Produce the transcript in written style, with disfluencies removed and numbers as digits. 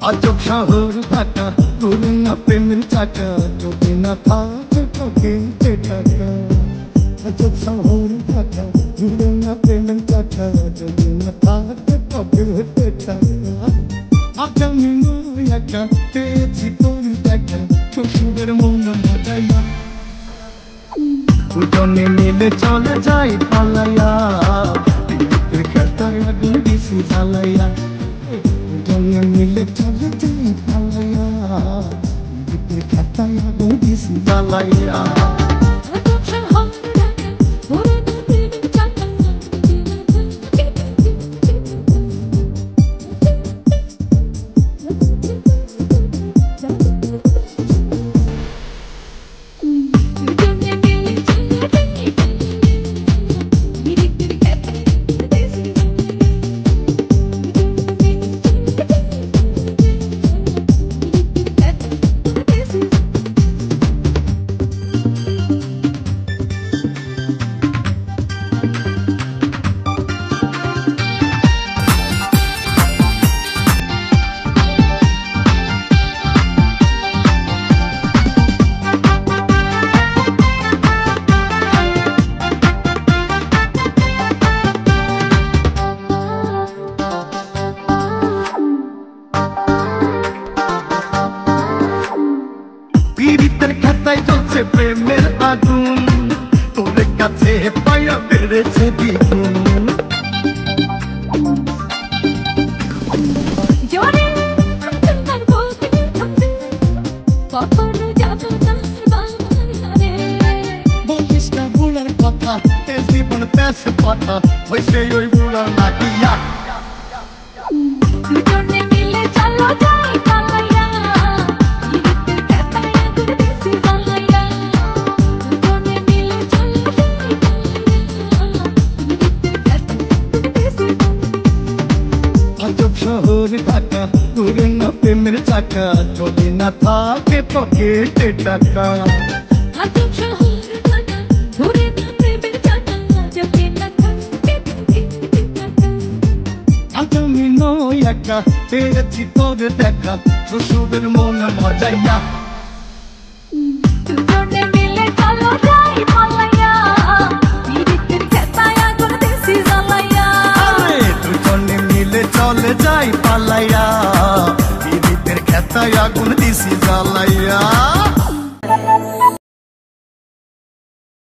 আজব শহর ঢাকা ঘুরে না প্রেমের চাকা যদি না থাকে তোকে টাকা আজব শহর ঢাকা ঘুরে না প্রেমের চাকা যদি না থাকে তোকে টাকা আগামী নয় একা পেয়েছি তোর দেখা শ্বশুরের মন মজাই না দুজনে মিলে চলে যাই পালাইয়া খেতায় আগুন দিছি জ্বালাইয়া দুজনে মিলে চলে যাই পালাইয়া খেতায় আগুন দিছি জ্বালাইয়া পীড়িতের খাতায় জ্বলছে প্রেমের আগুন তোর কাছে পায়া বেড়েছে দ্বিগুণ বলিস না বুড়ার কথা তেজ জীবন তেজ কথা হয়েছে ওই বুড়ার নাকিয়া দুজনে মিলে চলো যাই পালাইয়া শহর ঢাকা ঘুরে না প্রেমের চাকা যদি না থাকে পকেটে টাকা আগামী নয় একা পেয়েছি তোর দেখা শ্বশুরের মন মজাইয়া দুজনে মিলে চলো যাই পালাইয়া দুজনে মিলে চলে যাই পালাইয়া পীড়িতের খেতায় আগুন দিছি জ্বালাইয়া।